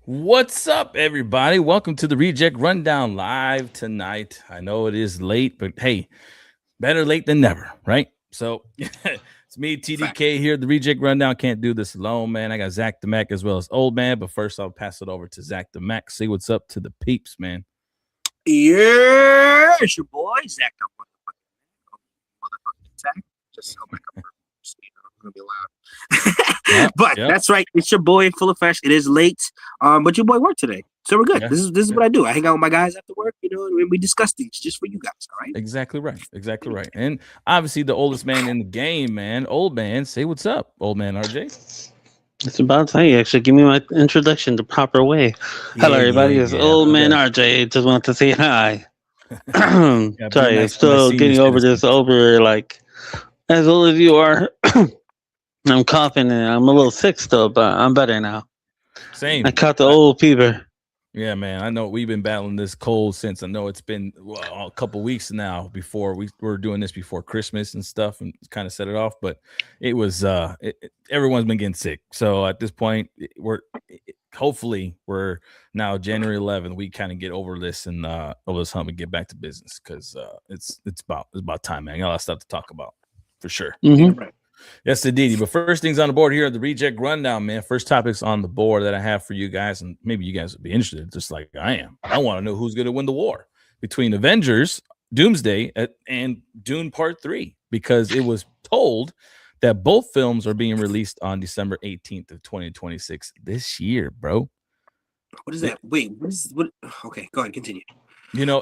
What's up, everybody? Welcome to the ReJect Rundown live tonight. I know it is late, but hey, better late than never, right? So it's me, Fact. TDK here. The ReJect Rundown can't do this alone, man. I got Zach the Mac as well as Old Man, but first I'll pass it over to Zach the Mac. See what's up to the peeps, man. Yeah, it's your boy Zach. Motherfucking Zach. Just so back up. I'm gonna be loud. But Yep. that's right. It's your boy full of fresh. It is late. But your boy worked today, so we're good. Yeah. This is what I do. I hang out with my guys after work, and we discuss things just for you guys. All right. Exactly right. Exactly right. And obviously the oldest man in the game, man. Old Man, say what's up, Old Man RJ. It's about time you actually give me my introduction the proper way. Hello, everybody. It's old man RJ. Just want to say hi. Sorry, I'm still getting over this. As old as you are, I'm coughing and I'm a little sick still, but I'm better now. Same. I caught the old fever. Yeah, man. I know we've been battling this cold since I know it's been a couple weeks now. Before we were doing this before Christmas and stuff, and kind of set it off. But it was everyone's been getting sick. So at this point, hopefully we're now January 11th. We kind of get over this and over this hump and get back to business because it's about time, man. I got a lot of stuff to talk about for sure. Mm-hmm. Yes, indeed. But first things on the board here, the ReJect Rundown, man. First topics on the board that I have for you guys, and maybe you guys would be interested, just like I am. I want to know who's going to win the war between Avengers, Doomsday, and Dune Part 3, because it was told that both films are being released on December 18th of 2026 this year, bro. What is that? Wait, what? Okay, go ahead. Continue. You know,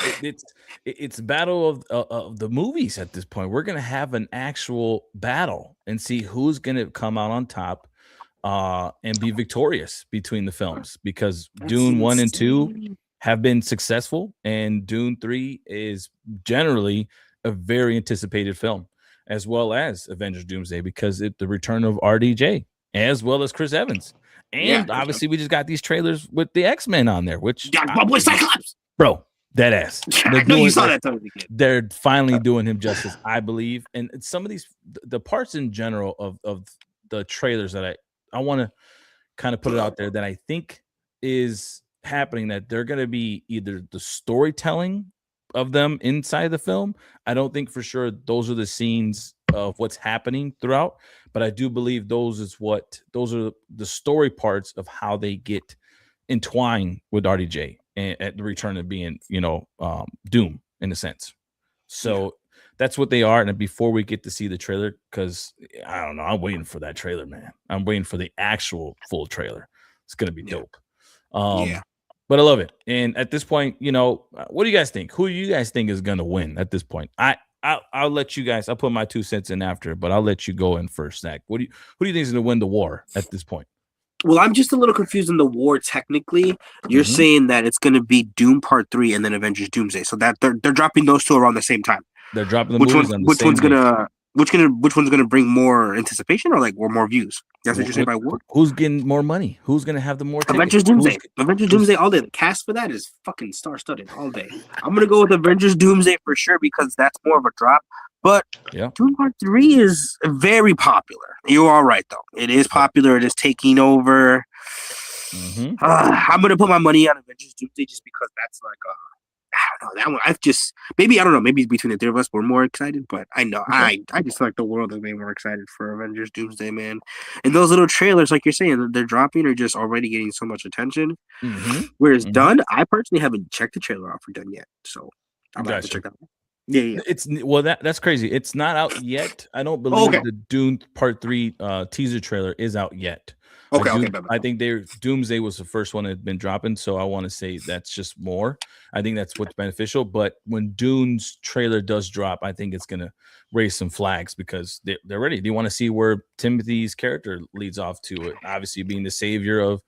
it's battle of the movies at this point. We're gonna have an actual battle and see who's gonna come out on top and be victorious between the films because Dune 1 and 2 have been successful, and Dune 3 is generally a very anticipated film, as well as Avengers Doomsday because the return of RDJ as well as Chris Evans. And obviously we just got these trailers with the X-Men on there, which my boy Cyclops, bro. Dead ass. I know you saw that. They're finally doing him justice, I believe. And some of these, the parts in general of the trailers that I want to kind of put it out there that I think is happening, that they're going to be either the storytelling of them inside the film. I don't think for sure those are the scenes of what's happening throughout, but I do believe those are the story parts of how they get entwined with RDJ and at the return of being, Doom in a sense. So that's what they are. And before we get to see the trailer, because I don't know, I'm waiting for that trailer, man. I'm waiting for the actual full trailer. It's gonna be dope. But I love it. And at this point, what do you guys think? Who do you guys think is gonna win at this point? I'll let you guys. I'll put my 2 cents in after, but I'll let you go in first, Zach. Who do you think is gonna win the war at this point? Well, I'm just a little confused in the war. Technically, you're saying that it's going to be Doom Part 3 and then Avengers Doomsday. So that they're dropping those two around the same time. They're dropping the movies on the which one's gonna bring more anticipation or more views? That's what you're saying by war. Who's getting more money? Who's gonna have the more tickets? Avengers Doomsday. Avengers Doomsday all day. The cast for that is fucking star-studded all day. I'm gonna go with Avengers Doomsday for sure because that's more of a drop. But Doom Part 3 is very popular. You're all right, though. It is popular. It is taking over. I'm going to put my money on Avengers Doomsday just because that's I don't know. That one, maybe between the three of us, we're more excited. But I know, I just feel like the world is way more excited for Avengers Doomsday, man. And those little trailers, like you're saying, they're dropping are just already getting so much attention. Whereas Done, I personally haven't checked the trailer out for Done yet. So I'm going to check that out. Yeah. That's crazy. It's not out yet. I don't believe the Dune Part 3 teaser trailer is out yet. I think Doomsday was the first one that had been dropping, so I want to say that's just more. I think that's what's beneficial. But when Dune's trailer does drop, I think it's gonna raise some flags because they're ready. They want to see where Timothy's character leads off to it. Obviously, being the savior of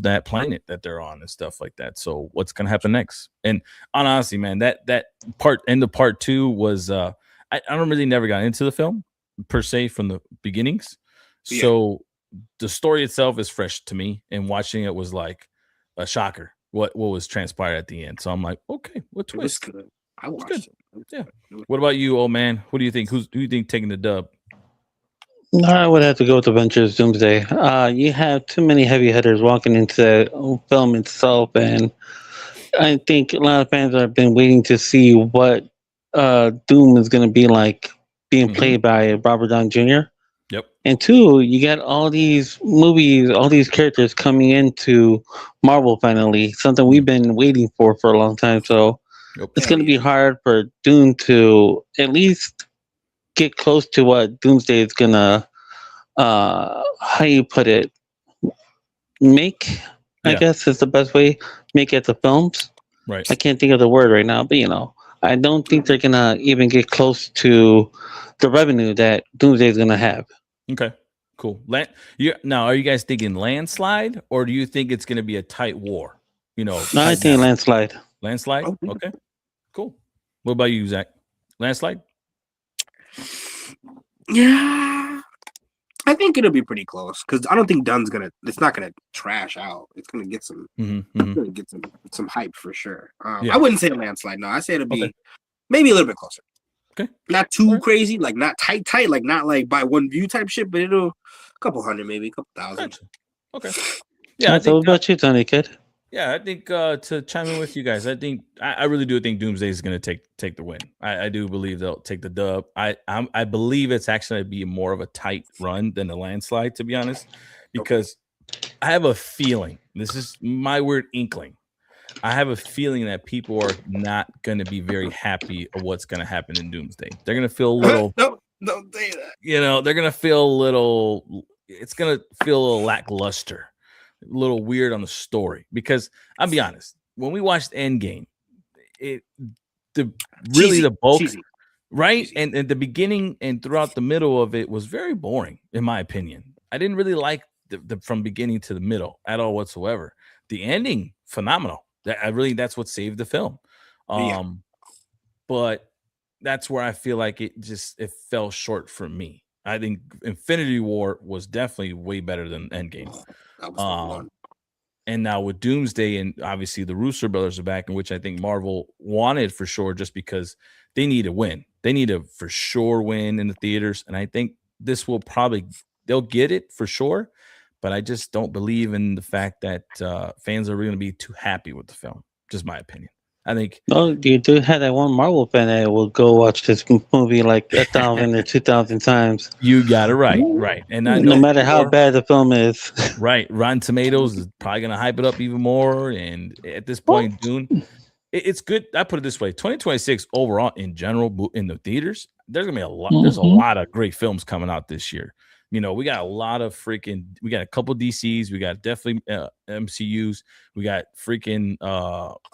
that planet that they're on and stuff like that. So what's gonna happen next? And honestly, man, that part end of part 2 was I don't really never got into the film per se from the beginnings. So the story itself is fresh to me, and watching it was like a shocker. What was transpired at the end? So I'm like, okay, what twist? It was good. I watched it. Yeah. What about you, old man? What do you think? Who do you think taking the dub? I would have to go with Avengers Doomsday. You have too many heavy hitters walking into the film itself, and I think a lot of fans have been waiting to see what Doom is going to be like being played by Robert Downey Jr. Yep. And two, you got all these movies, all these characters coming into Marvel finally, something we've been waiting for a long time. So it's going to be hard for Doom to at least get close to what Doomsday is going to, how you put it, make, I guess is the best way, make it the films. Right. I can't think of the word right now, but I don't think they're going to even get close to the revenue that Doomsday is going to have. Okay, cool. Now, are you guys thinking landslide, or do you think it's going to be a tight war? I think landslide. Landslide? Okay, cool. What about you, Zach? Landslide? Yeah, I think it'll be pretty close because I don't think it's not gonna trash out. It's gonna get some, gonna get some hype for sure. I wouldn't say a landslide. No, I say it'll be maybe a little bit closer. Okay, not too crazy, like not tight, like not like by one view type shit, but it'll a couple hundred, maybe a couple thousand. Gotcha. Okay. Yeah. So what about you, Tony Kid? Yeah, I think to chime in with you guys, I really do think Doomsday is going to take the win. I do believe they'll take the dub. I believe it's actually going to be more of a tight run than a landslide, to be honest, because I have a feeling, this is my weird inkling, I have a feeling that people are not going to be very happy of what's going to happen in Doomsday. They're going to feel a little. Don't say that. They're going to feel a little. It's going to feel a little lackluster, a little weird on the story. Because I'll be honest, when we watched Endgame, the bulk, cheesy. Right, cheesy. And the beginning and throughout the middle of it was very boring, in my opinion. I didn't really like the from beginning to the middle at all whatsoever. The ending, phenomenal. That's what saved the film. But that's where I feel like it fell short for me. I think Infinity War was definitely way better than Endgame. And now with Doomsday, and obviously the Russo brothers are back, in which I think Marvel wanted for sure, just because they need a win. They need a for sure win in the theaters. And I think this will they'll get it for sure. But I just don't believe in the fact that fans are going to be too happy with the film. Just my opinion. I think. No, you do have that one Marvel fan that will go watch this movie like 1,000 or 2,000 times. You got it right. And no matter how bad the film is, right? Rotten Tomatoes is probably going to hype it up even more. And at this point, Dune, it's good. I put it this way: 2026 overall, in general, in the theaters, there's gonna be a lot. There's a lot of great films coming out this year. We got a lot of we got a couple DCs, we got definitely MCUs, we got freaking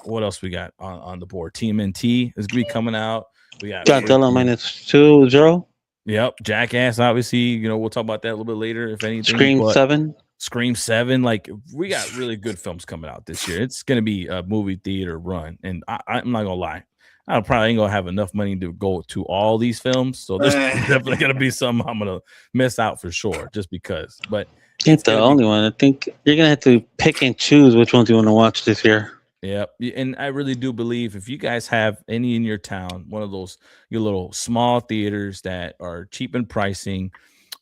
what else we got on the board? TMNT is gonna be coming out. We got Godzilla -2.0. Yep, Jackass, obviously, we'll talk about that a little bit later, if anything. Scream 7, like we got really good films coming out this year. It's gonna be a movie theater run, and I'm not gonna lie, I probably ain't gonna have enough money to go to all these films, so there's definitely gonna be some I'm gonna miss out for sure, just because. But it's the only one. I think you're gonna have to pick and choose which ones you want to watch this year. Yeah, and I really do believe if you guys have any in your town, one of those your little small theaters that are cheap in pricing,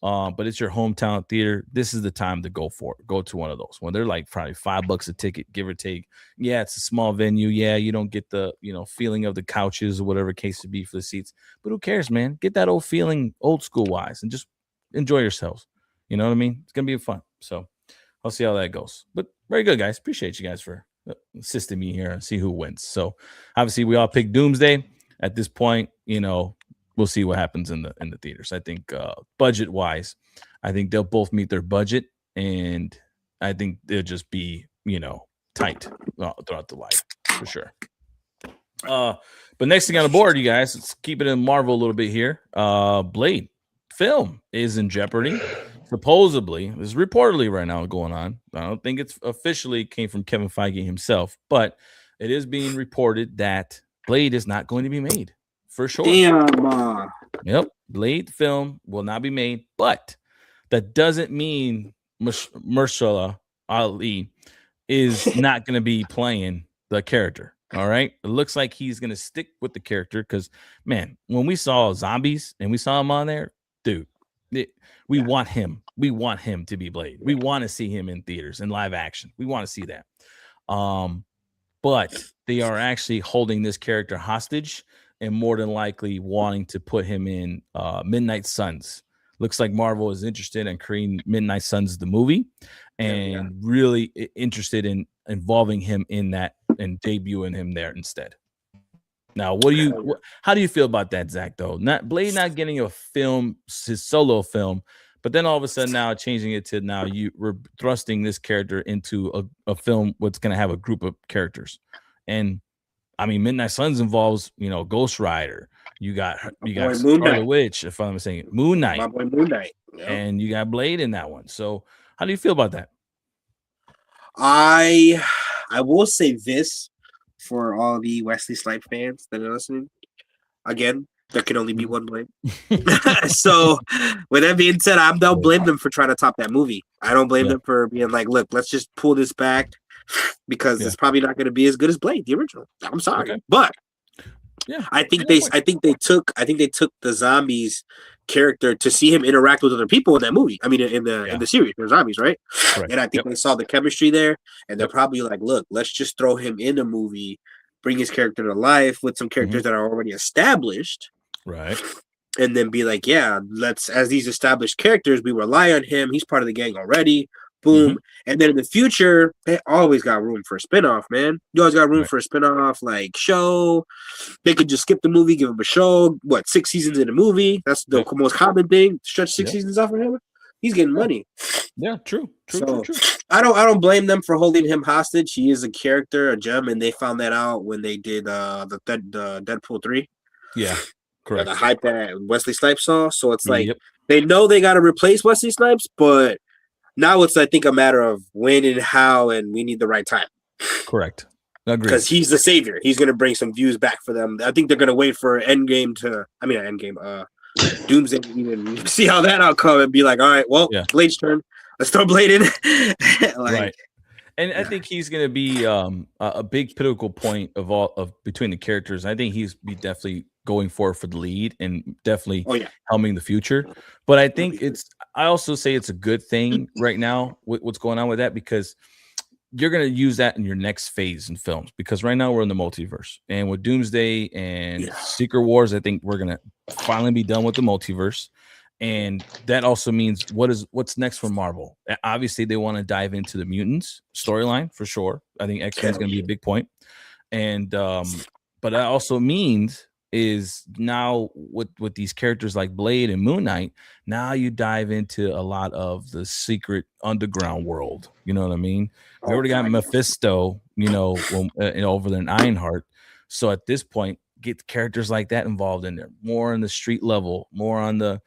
but it's your hometown theater, this is the time to go for it. Go to one of those when they're like probably $5 a ticket, give or take. Yeah, it's a small venue. Yeah, you don't get the feeling of the couches or whatever case to be for the seats. But who cares, man? Get that old feeling, old school wise, and just enjoy yourselves. You know what I mean? It's gonna be fun. So I'll see how that goes. But very good, guys. Appreciate you guys for assisting me here and see who wins. So obviously we all picked Doomsday. At this point, we'll see what happens in the theaters. I think budget wise, I think they'll both meet their budget, and I think they'll just be tight throughout the life for sure. But next thing on the board, you guys, let's keep it in Marvel a little bit here. Blade film is in jeopardy. Supposedly, this is reportedly right now going on. I don't think it's officially came from Kevin Feige himself, but it is being reported that Blade is not going to be made. For sure. Damn. Yep. Blade film will not be made, but that doesn't mean Mahershala Ali is not going to be playing the character. All right. It looks like he's going to stick with the character because, man, when we saw zombies and we saw him on there, dude, We want him. We want him to be Blade. We want to see him in theaters in live action. We want to see that. But they are actually holding this character hostage and more than likely wanting to put him in Midnight Suns. Looks like Marvel is interested in creating Midnight Suns, the movie, and really interested in involving him in that and debuting him there instead. Now, how do you feel about that, Zach, though? Blade not getting a film, his solo film, but then all of a sudden now changing it to now we're thrusting this character into a film what's going to have a group of characters. And I mean, Midnight Suns involves, Ghost Rider. You got Scarlet Witch, if I'm saying Moon Knight. My boy Moon Knight. Yep. And you got Blade in that one. So how do you feel about that? I will say this for all the Wesley Snipes fans that are listening. Again, there can only be one Blade. So with that being said, I don't blame them for trying to top that movie. I don't blame them for being like, look, let's just pull this back because it's probably not going to be as good as Blade, the original. I'm sorry. But I think they took the zombies character to see him interact with other people in that movie. I mean, in the series, they're zombies, right? And I think they saw the chemistry there, and they're probably like, look, let's just throw him in a movie, bring his character to life with some characters that are already established, right? And then be like, let's, as these established characters, we rely on him. He's part of the gang already. Boom. And then in the future, they always got room for a spinoff, man. You always got room for a spinoff, like show. They could just skip the movie, give him a show. 6 seasons in a movie? That's the most common thing. Stretch 6 seasons off of him. He's getting money. Yeah, true. I don't blame them for holding him hostage. He is a character, a gem, and they found that out when they did the Deadpool 3. Yeah, correct. The hype that Wesley Snipes saw. So it's like they know they got to replace Wesley Snipes, but now it's, I think, a matter of when and how, and we need the right time. Correct. Agreed. Because he's the savior. He's going to bring some views back for them. I think they're going to wait for Doomsday to even see how that outcome and be like, all right, well, Blade's turn. Let's throw Blade in. Right. And I think he's going to be a big pinnacle point of between the characters. I think he's definitely going for the lead and definitely helming the future. But I think I also say it's a good thing right now with what's going on with that, because you're going to use that in your next phase in films, because right now we're in the multiverse, and with Doomsday and Secret Wars, I think we're going to finally be done with the multiverse. And that also means what's next for Marvel. Obviously, they want to dive into the mutants storyline for sure. I think X-Men is going to be a big point. And but that also means is now with these characters like Blade and Moon Knight, now you dive into a lot of the secret underground world. You know what I mean? We already got Mephisto, over there in Ironheart. So at this point, get characters like that involved in there, more on the street level, more on the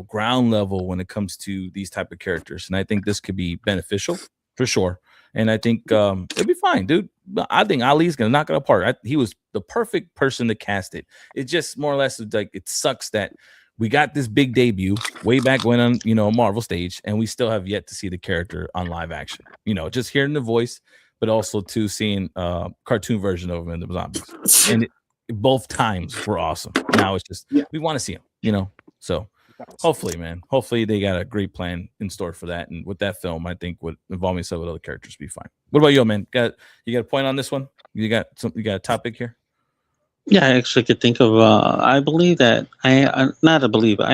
ground level when it comes to these type of characters. And I think this could be beneficial for sure. And I think it'll be fine, dude. I think Ali's going to knock it apart. He was the perfect person to cast it. It just more or less like, it sucks that we got this big debut way back when on, Marvel stage, and we still have yet to see the character on live action, just hearing the voice, but also to seeing cartoon version of him in the zombies. And both times were awesome. Now it's just, we want to see him, so hopefully, man. Hopefully they got a great plan in store for that. And with that film, I think would involving some of the other characters be fine. What about you, man? You got a point on this one? You got a topic here? Yeah, I actually could think of. I believe that I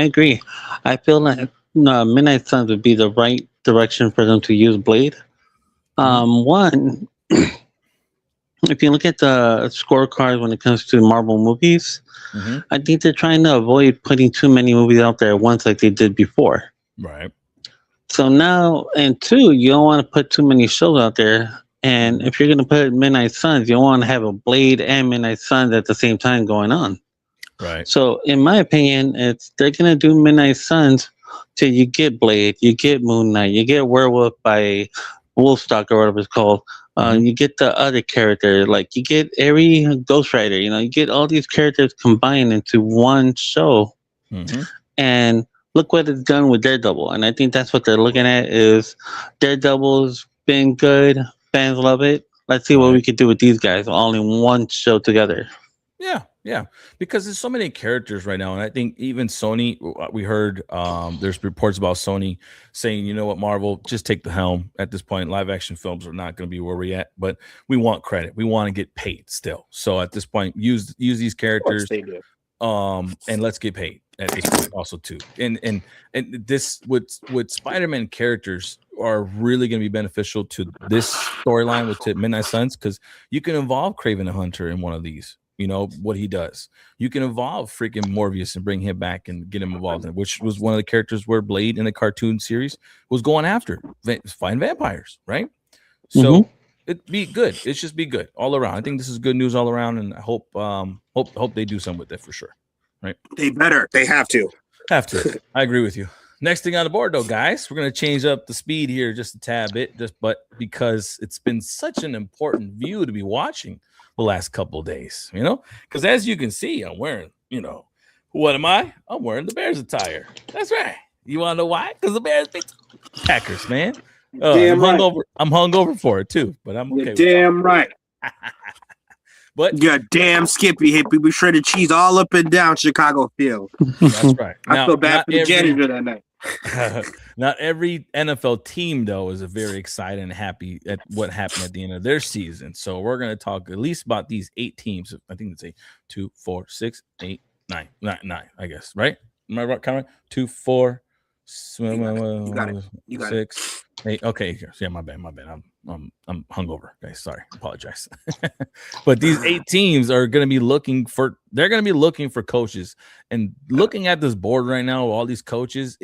agree. I feel like Midnight Suns would be the right direction for them to use Blade. One, if you look at the scorecard when it comes to Marvel movies, I think they're trying to avoid putting too many movies out there at once like they did before. Right. So now, and two, you don't want to put too many shows out there. And if you're going to put Midnight Suns, you don't want to have a Blade and Midnight Suns at the same time going on. Right. So in my opinion, they're going to do Midnight Suns till you get Blade, you get Moon Knight, you get Werewolf by Wolfstock or whatever it's called. You get the other character, like you get every Ghost Rider, you get all these characters combined into one show. And look what it's done with Daredevil. And I think that's what they're looking at is Daredevil's been good. Fans love it. Let's see what we could do with these guys all in one show together. Yeah, Yeah, because there's so many characters right now, and I think even Sony. We heard there's reports about Sony saying, you know what, Marvel, just take the helm at this point. Live action films are not going to be where we're at, but we want credit. We want to get paid still. So at this point, use these characters, and let's get paid at this point also too. And this with Spider-Man characters are really going to be beneficial to this storyline with Midnight Suns, because you can involve Kraven the Hunter in one of these. You know what he does. You can involve freaking Morbius and bring him back and get him involved in it, which was one of the characters where Blade in the cartoon series was going after, find vampires, right? So it'd be good. It's just be good all around. I think this is good news all around, and I hope they do something with it for sure. Right? They better. They have to. I agree with you. Next thing on the board, though, guys, we're gonna change up the speed here just a tad bit, but because it's been such an important view to be watching the last couple of days, you know, because as you can see, I'm wearing, you know, what am I? I'm wearing the Bears attire. That's right. You want to know why? Because the Bears beat the Packers, man. I'm hungover for it too, but I'm okay. Damn right. But yeah, damn Skippy hit me shredded cheese all up and down Chicago field. That's right. I feel bad for the janitor that night. Not every NFL team, though, is very excited and happy at what happened at the end of their season. So we're going to talk at least about these 8 teams. I think it's 2, 4, 6, 8, 9, 9, I guess, right? Am I right, Cameron? 2, 4, you got it. 6, 8. Okay, yeah, my bad. I'm hungover, guys. Sorry, apologize. But these 8 teams are going to be looking for. They're going to be looking for coaches, and looking at this board right now, all these coaches.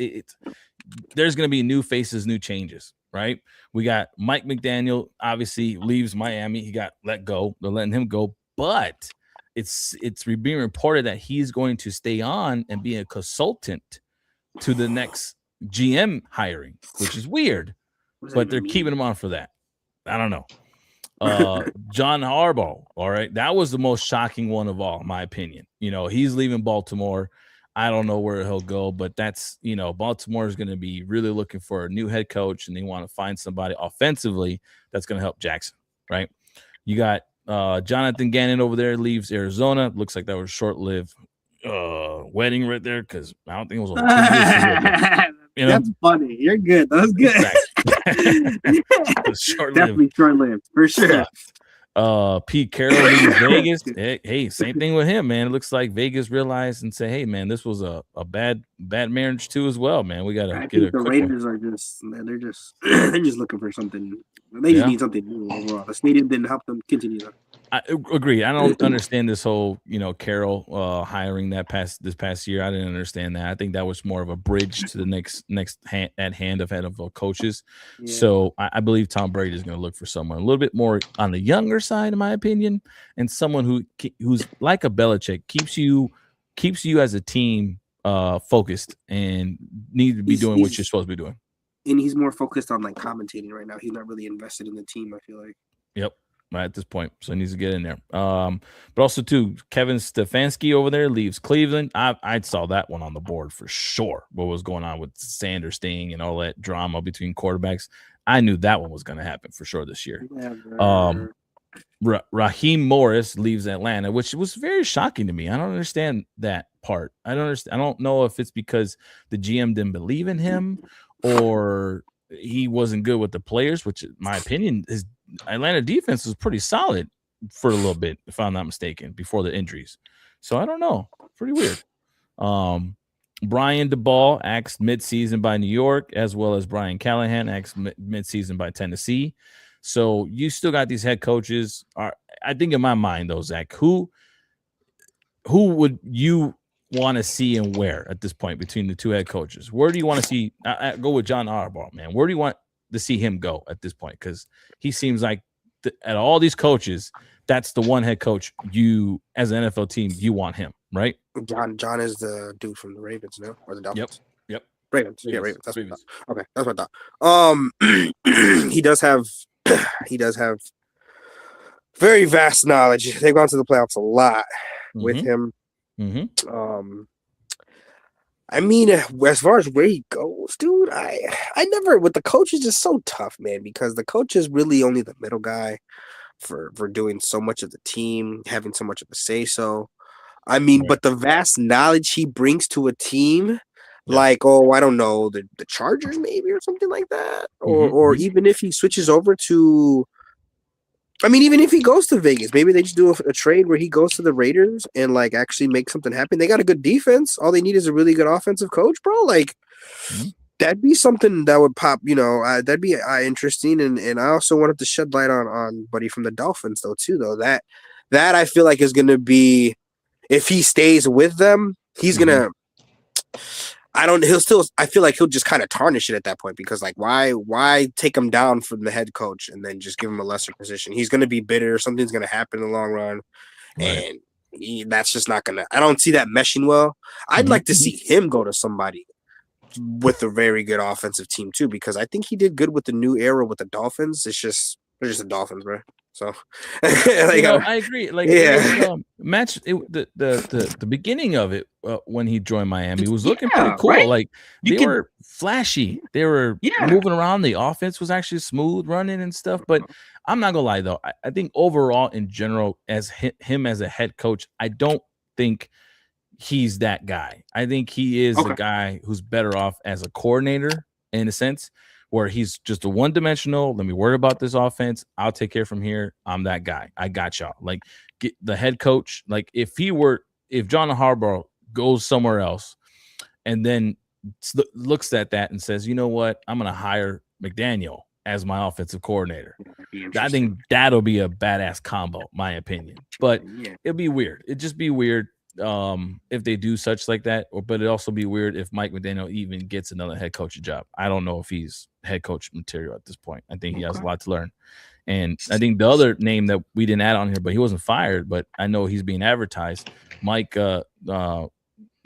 There's going to be new faces, new changes. Right? We got Mike McDaniel. Obviously, leaves Miami. He got let go. They're letting him go, but it's being reported that he's going to stay on and be a consultant to the next GM hiring, which is weird, but they're keeping him on for that. I don't know. John Harbaugh. All right. That was the most shocking one of all, in my opinion. You know, he's leaving Baltimore. I don't know where he'll go, but that's, you know, Baltimore is going to be really looking for a new head coach, and they want to find somebody offensively that's going to help Jackson. Right. You got Jonathan Gannon over there, leaves Arizona. Looks like that was short-lived wedding right there, because I don't think it was on 2 years. You know? That's funny. You're good. That was good. Definitely short-lived for sure. Pete Carroll leaves Vegas. Hey, same thing with him, man. It looks like Vegas realized and say, hey, man, this was a bad marriage too as well, man. We gotta get the Raiders are just they're just looking for something. They just need something new overall. The stadium didn't help them continue that. I agree. I don't understand this whole, you know, Carroll hiring this past year. I didn't understand that. I think that was more of a bridge to the next hand of coaches. Yeah. So I believe Tom Brady is going to look for someone a little bit more on the younger side, in my opinion, and someone who's like a Belichick, keeps you as a team focused and need to be doing what you're supposed to be doing. And he's more focused on like commentating right now. He's not really invested in the team, I feel like. Yep. Right at this point, so he needs to get in there. But also too, Kevin Stefanski over there leaves Cleveland. I saw that one on the board for sure. What was going on with Sanders staying and all that drama between quarterbacks? I knew that one was going to happen for sure this year. Raheem Morris leaves Atlanta, which was very shocking to me. I don't understand that part. I don't know if it's because the GM didn't believe in him or he wasn't good with the players, which in my opinion is. Atlanta defense was pretty solid for a little bit, if I'm not mistaken, before the injuries. So I don't know. Pretty weird. Brian DeBall axed midseason by New York, as well as Brian Callahan axed midseason by Tennessee. So you still got these head coaches. I think in my mind, though, Zach, who would you want to see and where at this point between the two head coaches? Where do you want to see? I go with John Harbaugh, man. Where do you want to see him go at this point? Because he seems like at all these coaches, that's the one head coach you, as an NFL team, you want him, right? John is the dude from the Ravens, no? Or the Dolphins? Yep. Ravens. Yeah, Ravens. That's Ravens. Okay, that's what I thought. He does have very vast knowledge. They've gone to the playoffs a lot with him. Mm-hmm. I mean, as far as where he goes, dude, I never, with the coaches, is so tough, man, because the coach is really only the middle guy for doing so much of the team, having so much of a say-so. I mean, but the vast knowledge he brings to a team, like, I don't know, the Chargers maybe or something like that, or even if he switches over to, I mean, even if he goes to Vegas, maybe they just do a trade where he goes to the Raiders and like actually make something happen. They got a good defense. All they need is a really good offensive coach, bro. Like, that'd be something that would pop. That'd be interesting. And I also wanted to shed light on Buddy from the Dolphins though too. Though that I feel like is gonna be, if he stays with them, he's gonna. I feel like he'll just kind of tarnish it at that point, because like why take him down from the head coach and then just give him a lesser position? He's going to be bitter. Something's going to happen in the long run. And that's just not going to, I don't see that meshing well. I'd like to see him go to somebody with a very good offensive team too, because I think he did good with the new era with the Dolphins. They're just the Dolphins, bro. So I agree. Like, the beginning of it when he joined Miami was looking pretty cool. Right? Like they were flashy. They were moving around. The offense was actually smooth running and stuff. But I'm not gonna lie though. I think overall in general, as him as a head coach, I don't think he's that guy. I think he is a guy who's better off as a coordinator in a sense, where he's just a one-dimensional. Let me worry about this offense. I'll take care from here. I'm that guy. I got y'all. Like, get the head coach. Like, if John Harbaugh goes somewhere else and then looks at that and says, you know what, I'm going to hire McDaniel as my offensive coordinator. I think that'll be a badass combo, my opinion. But it'll be weird. It'd just be weird if they do such like that, but it'd also be weird if Mike McDaniel even gets another head coaching job. I don't know if he's head coach material at this point. I think he has a lot to learn. And I think the other name that we didn't add on here, but he wasn't fired, but I know he's being advertised, Matt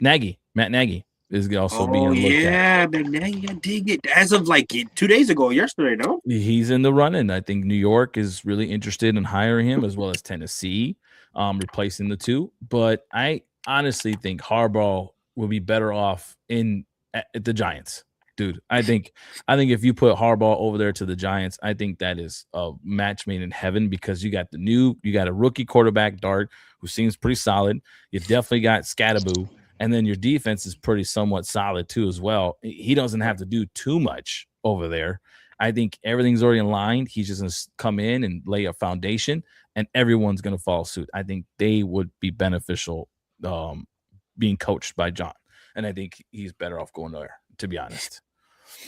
Nagy is also being looked at. Matt Nagy, I dig it. As of like 2 days ago, yesterday, no? He's in the running. I think New York is really interested in hiring him, as well as Tennessee. Replacing the two, but I honestly think Harbaugh will be better off at the Giants, dude. I think if you put Harbaugh over there to the Giants, I think that is a match made in heaven, because you got a rookie quarterback, Dart, who seems pretty solid. You definitely got Scatterboo, and then your defense is pretty somewhat solid too as well. He doesn't have to do too much over there. I think everything's already in line. He's just going to come in and lay a foundation, and everyone's going to follow suit. I think they would be beneficial being coached by John, and I think he's better off going there, to be honest.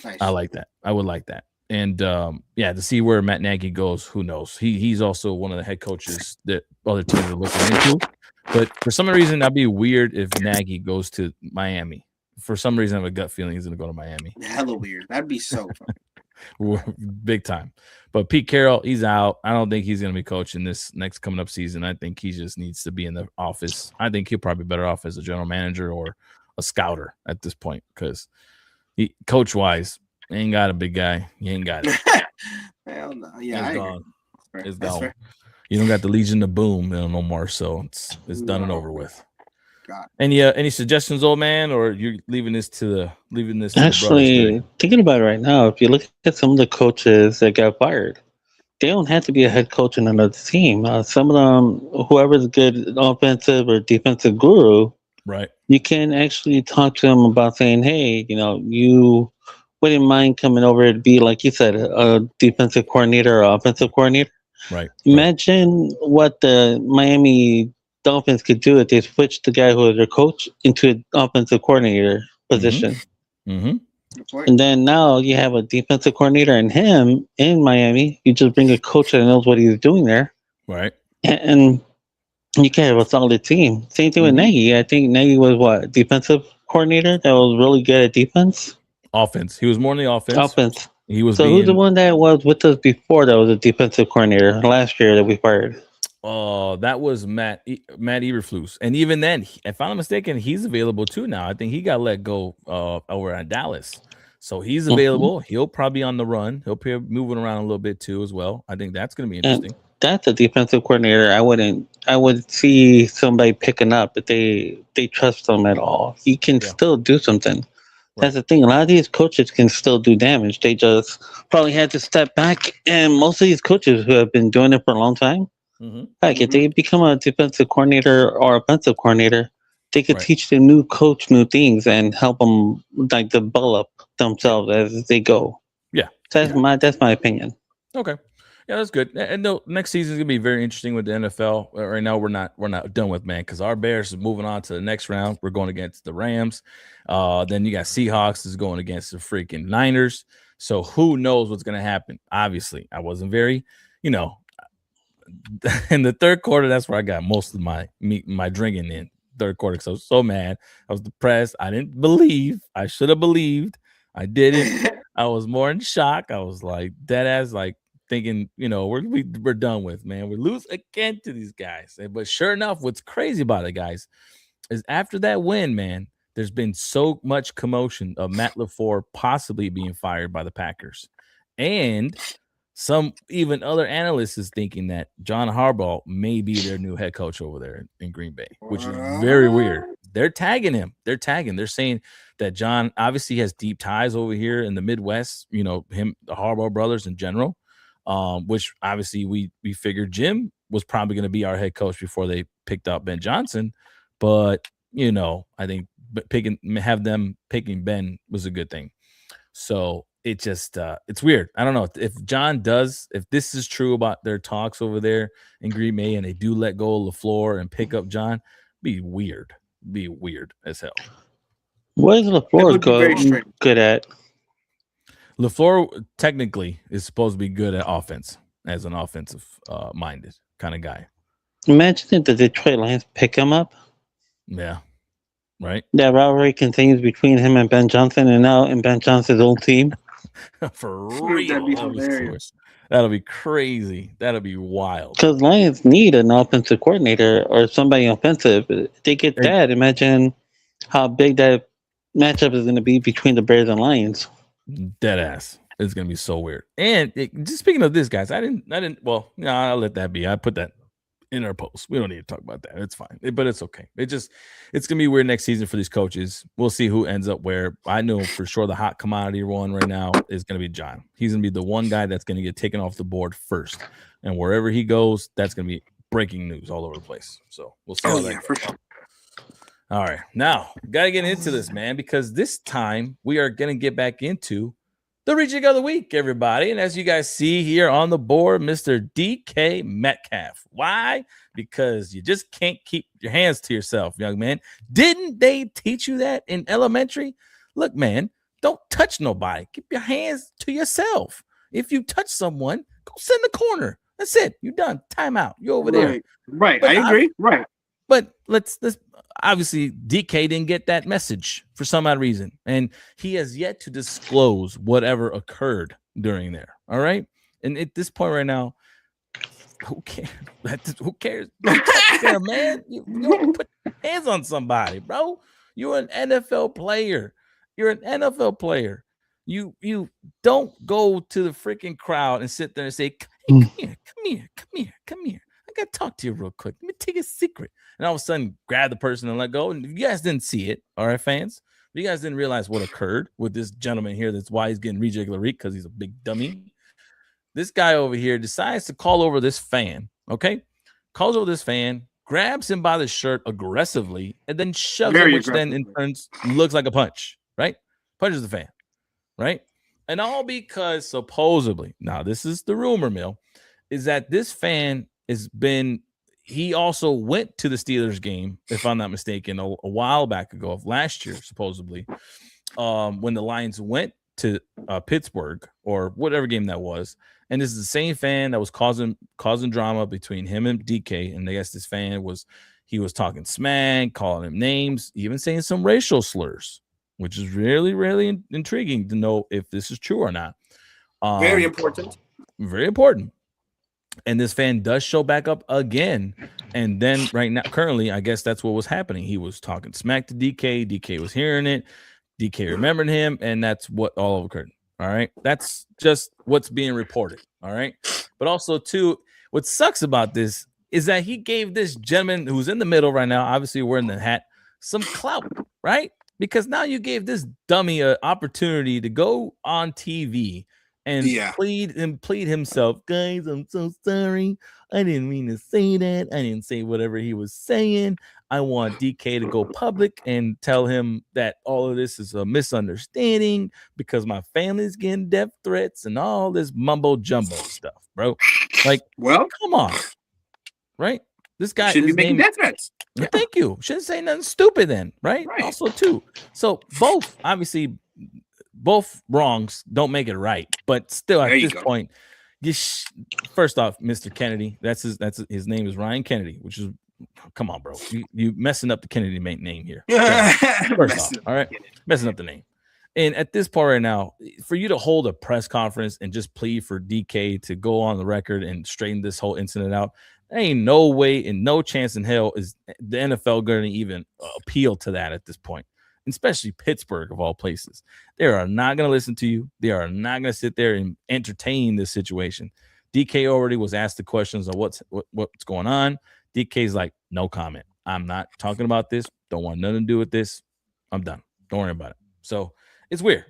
Nice. I like that. I would like that. And to see where Matt Nagy goes, who knows? He's also one of the head coaches that other teams are looking into. But for some reason, that'd be weird if Nagy goes to Miami. For some reason, I have a gut feeling he's going to go to Miami. Hella weird. That'd be so fun. Big time. But Pete Carroll, he's out. I don't think he's going to be coaching this next coming up season. I think he just needs to be in the office. I think he'll probably be better off as a general manager or a scouter at this point, because coach wise, he ain't got a big guy. He ain't got it. Hell no. Yeah, it's gone. It's gone. Fair. You don't got the Legion of Boom no more, so it's done and over with. God. Any suggestions, old man, or you're leaving this to Actually, thinking about it right now, if you look at some of the coaches that got fired, they don't have to be a head coach in another team. Some of them, whoever's a good offensive or defensive guru, right? You can actually talk to them about saying, hey, you wouldn't mind coming over to be, like you said, a defensive coordinator or offensive coordinator. Right. Imagine what the Miami Dolphins could do if they switched the guy who was their coach into an offensive coordinator position. Mm-hmm. And then now you have a defensive coordinator and him in Miami. You just bring a coach that knows what he's doing there. Right. And you can have a solid team. Same thing with Nagy. I think Nagy was defensive coordinator that was really good at defense. Offense. He was more in the offense. He was. So who's the one that was with us before that was a defensive coordinator last year that we fired? Oh, that was Matt Eberflus. And even then, if I'm not mistaken, he's available too now. I think he got let go over at Dallas. So he's available. He'll probably be on the run. He'll be moving around a little bit too as well. I think that's going to be interesting. And that's a defensive coordinator. I would see somebody picking up if they trust him at all. He can still do something. That's the thing. A lot of these coaches can still do damage. They just probably had to step back. And most of these coaches who have been doing it for a long time, Like if they become a defensive coordinator or offensive coordinator, they could teach the new coach new things and help them like develop themselves as they go. Yeah, that's my opinion. Okay. Yeah, that's good. And no, next season is gonna be very interesting with the NFL. Right now, we're not done with, man, because our Bears is moving on to the next round. We're going against the Rams. Then you got Seahawks is going against the freaking Niners. So who knows what's gonna happen? Obviously, I wasn't very, in the third quarter. That's where I got most of my drinking in third quarter. So I was so mad. I was depressed. I didn't believe. I should have believed. I didn't. I was more in shock. I was like dead ass, like thinking, we're done with, man. We lose again to these guys. But sure enough, what's crazy about it, guys, is after that win, man, there's been so much commotion of Matt LaFleur possibly being fired by the Packers. And some even other analysts is thinking that John Harbaugh may be their new head coach over there in Green Bay, which is very weird. They're tagging him. They're saying that John obviously has deep ties over here in the Midwest, him, the Harbaugh brothers in general, which obviously we figured Jim was probably going to be our head coach before they picked up Ben Johnson. But, I think have them picking Ben was a good thing. So it just it's weird. I don't know if this is true about their talks over there in Green Bay and they do let go of LaFleur and pick up John, be weird as hell. What is LaFleur good at? LaFleur technically is supposed to be good at offense as an offensive minded kind of guy. Imagine if the Detroit Lions pick him up. Yeah. Right. That rivalry continues between him and Ben Johnson, and now in Ben Johnson's old team. For real. That'd be hilarious. That'll be crazy. That'll be wild. Because Lions need an offensive coordinator or somebody offensive. If they get that, imagine how big that matchup is going to be between the Bears and Lions. Dead ass. It's going to be so weird. And just speaking of this, guys, well, I'll let that be. I put that in our post. We don't need to talk about that. It's fine. But it's okay. It's going to be weird next season for these coaches. We'll see who ends up where. I know for sure the hot commodity one right now is going to be John. He's going to be the one guy that's going to get taken off the board first. And wherever he goes, that's going to be breaking news all over the place. So we'll see how that goes. For sure. All right. Now, got to get into this, man, because this time we are going to get back into the ReJect of the week, everybody. And as you guys see here on the board, Mr. DK Metcalf. Why? Because you just can't keep your hands to yourself, young man. Didn't they teach you that in elementary? Look, man, don't touch nobody. Keep your hands to yourself. If you touch someone, go sit in the corner. That's it. You're done. Time out. You're over there. Right. I agree. Right. But let's obviously DK didn't get that message for some odd reason, and he has yet to disclose whatever occurred during there. All right, and at this point right now, who cares? Who cares? There, man. You don't put hands on somebody, bro. You're an NFL player. You don't go to the freaking crowd and sit there and say, hey, come here. I gotta talk to you real quick. Let me take a secret. And all of a sudden, grab the person and let go. And you guys didn't see it, all right, fans? But you guys didn't realize what occurred with this gentleman here. That's why he's getting ReJect of the week, because he's a big dummy. This guy over here decides to call over this fan, okay? Calls over this fan, grabs him by the shirt aggressively, and then shoves him, which then in turn looks like a punch, right? Punches the fan, right? And all because supposedly, now this is the rumor mill, is that this fan he also went to the Steelers game, if I'm not mistaken, a while back ago of last year, supposedly, when the Lions went to Pittsburgh or whatever game that was. And this is the same fan that was causing drama between him and DK. And I guess this fan was talking smack, calling him names, even saying some racial slurs, which is really, really intriguing to know if this is true or not. Very important. Very important. And this fan does show back up again. And then right now, currently, I guess that's what was happening. He was talking smack to DK. DK was hearing it. DK remembered him. And that's what all occurred. All right. That's just what's being reported. All right. But also, too, what sucks about this is that he gave this gentleman who's in the middle right now, obviously wearing the hat, some clout, right? Because now you gave this dummy an opportunity to go on TV and plead himself, guys, I'm so sorry. I didn't mean to say that. I didn't say whatever he was saying. I want DK to go public and tell him that all of this is a misunderstanding because my family's getting death threats and all this mumbo jumbo stuff, bro. Like, well, come on, right? This guy shouldn't be making death threats. Yeah. Thank you. Shouldn't say nothing stupid then, right? Also, too. So both, obviously, both wrongs don't make it right, but still, at this point, first off, Mr. Kennedy, that's his name is Ryan Kennedy, which is, come on, bro, you messing up the Kennedy name here. First off, all right, messing up the name. And at this point right now, for you to hold a press conference and just plead for DK to go on the record and straighten this whole incident out, there ain't no way and no chance in hell is the NFL going to even appeal to that at this point, especially Pittsburgh of all places. They are not going to listen to you. They are not going to sit there and entertain this situation. DK already was asked the questions of what's going on. DK's like, no comment. I'm not talking about this. Don't want nothing to do with this. I'm done. Don't worry about it. So it's weird.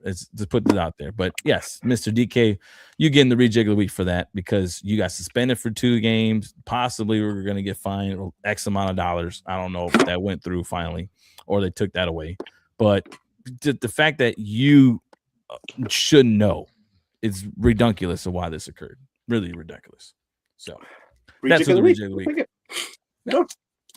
It's to put it out there. But yes, Mr. DK, you getting the reject of the week for that because you got suspended for 2 games. Possibly we're going to get fined X amount of dollars. I don't know if that went through finally or they took that away. But the fact that you should know is ridiculous of why this occurred. Really ridiculous. So that's the reject of the week. Yeah,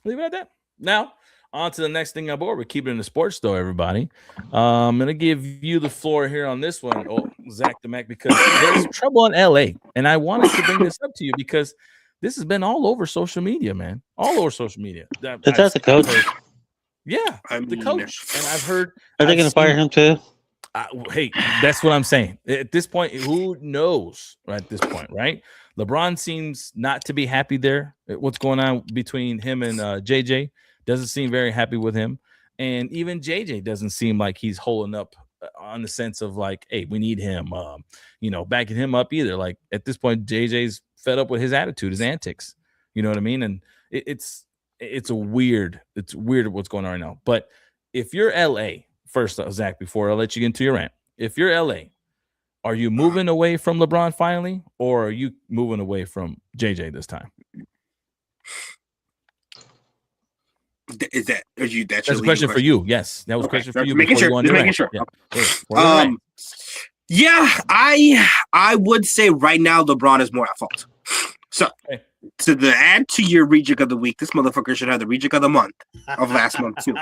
leave it at that. Now, on to the next thing on board. We're keeping it in the sports, though, everybody. I'm going to give you the floor here on this one, Zach the Mac, because there's trouble in LA. And I wanted to bring this up to you because this has been all over social media, man. All over social media. Is that the coach? Yeah, the coach. And I've heard. Are they going to fire him, too? Hey, that's what I'm saying. At this point, who knows at this point, right? LeBron seems not to be happy there. What's going on between him and JJ? Doesn't seem very happy with him. And even JJ doesn't seem like he's holding up on the sense of like, hey, we need him, backing him up either. Like at this point, JJ's fed up with his attitude, his antics. You know what I mean? And it's weird what's going on right now. But if you're LA, first, Zach, before I let you get into your rant, if you're LA, are you moving away from LeBron finally, or are you moving away from JJ this time? Is that that's a question for you? Yes, that was a question for you. Making sure. Yeah, I would say right now LeBron is more at fault. So to add to your reject of the week, this motherfucker should have the reject of the month of last month too.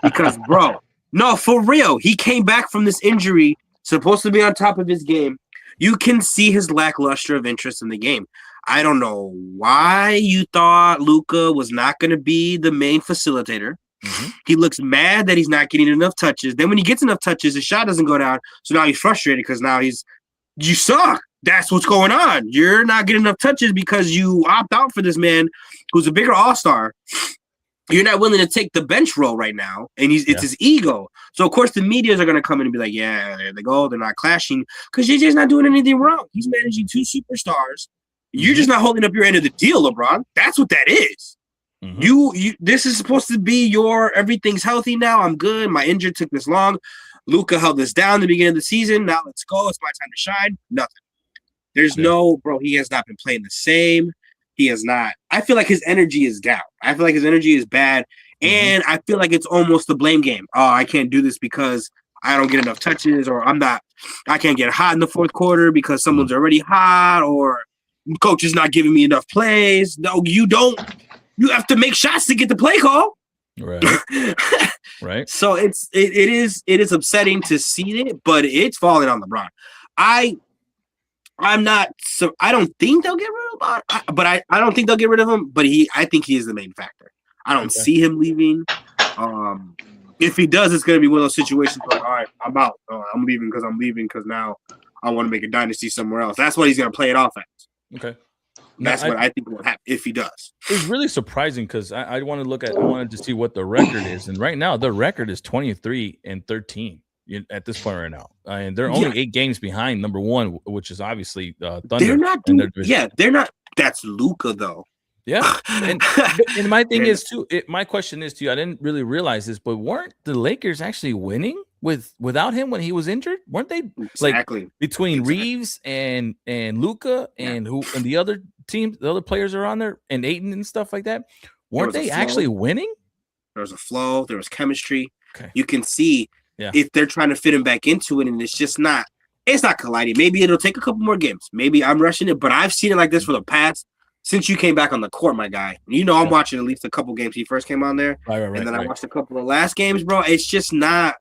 Because bro, no, for real, he came back from this injury, supposed to be on top of his game. You can see his lackluster of interest in the game. I don't know why you thought Luka was not going to be the main facilitator. Mm-hmm. He looks mad that he's not getting enough touches. Then when he gets enough touches, his shot doesn't go down. So now he's frustrated because now you suck. That's what's going on. You're not getting enough touches because you opt out for this man who's a bigger all-star. You're not willing to take the bench role right now, and it's his ego. So, of course, the medias are going to come in and be like, yeah, there they go. They're not clashing because JJ's not doing anything wrong. He's managing 2 superstars. You're just not holding up your end of the deal, LeBron. That's what that is. Mm-hmm. You. This is supposed to be your everything's healthy now. I'm good. My injury took this long. Luka held this down at the beginning of the season. Now let's go. It's my time to shine. Nothing. There's no, bro, he has not been playing the same. He has not. I feel like his energy is down. I feel like his energy is bad. Mm-hmm. And I feel like it's almost a blame game. Oh, I can't do this because I don't get enough touches, or I can't get hot in the fourth quarter because someone's already hot, or coach is not giving me enough plays. No, you don't. You have to make shots to get the play call. Right. Right. So it is upsetting to see it, but it's falling on LeBron. I'm not. So I don't think they'll get rid of him, but I don't think they'll get rid of him. But I think he is the main factor. I don't see him leaving. If he does, it's going to be one of those situations like, all right, I'm out. I'm leaving because now I want to make a dynasty somewhere else. That's what he's going to play it off as. Okay. That's what I think will happen if he does. It's really surprising because I wanted to see what the record is. And right now, the record is 23-13 at this point right now. And they're only 8 games behind number 1, which is obviously Thunder. They're not doing, they're not. That's Luka, though. Yeah. And my thing is, too, my question is to you, I didn't really realize this, but weren't the Lakers actually winning without him when he was injured? Weren't they exactly between Reeves and Luka and and the other teams, the other players are on there, and Ayton and stuff like that? Weren't they actually winning? There was a flow. There was chemistry. Okay. You can see if they're trying to fit him back into it, and it's just not. It's not colliding. Maybe it'll take a couple more games. Maybe I'm rushing it, but I've seen it like this for the past since you came back on the court, my guy. You know, I'm watching at least a couple games he first came on there, and then I watched a couple of last games, bro. It's just not.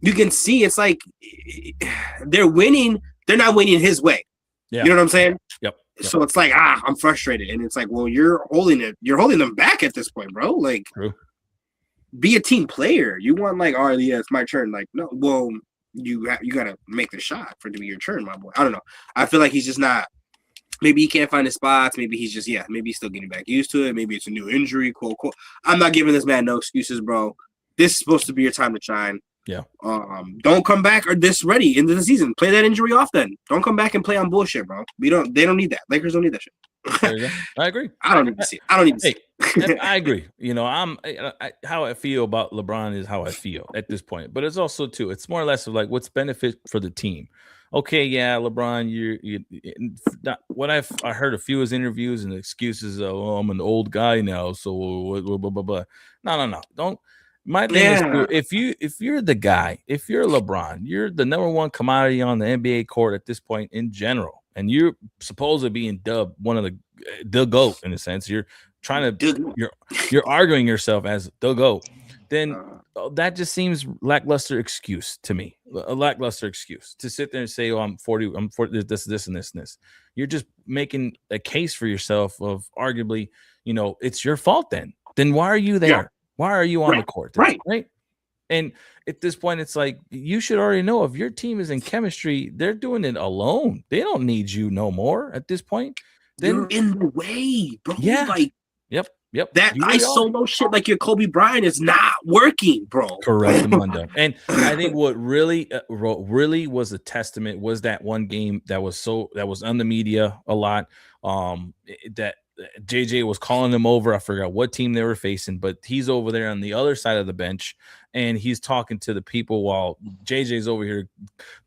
You can see it's like they're winning. They're not winning his way. Yeah. You know what I'm saying? Yep. So it's like I'm frustrated, and it's like, well, you're holding them back at this point, bro. Like, true. Be a team player. You want like, oh yeah, it's my turn. Like, no, well. You gotta make the shot for it to be your turn, my boy. I don't know. I feel like he's just not. Maybe he can't find his spots. Maybe he's just maybe he's still getting back used to it. Maybe it's a new injury. Quote. I'm not giving this man no excuses, bro. This is supposed to be your time to shine. Yeah. Don't come back or this ready into the season. Play that injury off then. Don't come back and play on bullshit, bro. They don't need that. Lakers don't need that shit. I agree. I don't need to see it. I agree. You know, how I feel about LeBron is how I feel at this point. But it's also too. It's more or less of like what's benefit for the team. Okay, yeah, LeBron. You what I heard a few of his interviews and excuses. Oh, I'm an old guy now, so blah, blah, blah, blah. No. Don't. My thing is, if you're the guy, if you're LeBron, you're the number one commodity on the NBA court at this point in general, and you're supposed to be dubbed one of the GOAT in a sense. You're trying to you're arguing yourself as the GOAT. Then that just seems lackluster excuse to me. A lackluster excuse to sit there and say, "Oh, I'm 40. I'm 40. This, and this." You're just making a case for yourself of arguably, it's your fault. Then why are you there? Yeah. Why are you on the court? Right. And at this point, it's like you should already know if your team is in chemistry, they're doing it alone. They don't need you no more at this point. Then you're in the way, bro. Yeah. Like, yep. That solo shit like your Kobe Bryant is not working, bro. Correct, Mundo. And I think what really was a testament was that one game that was on the media a lot. That JJ was calling them over. I forgot what team they were facing, but he's over there on the other side of the bench and he's talking to the people while JJ's over here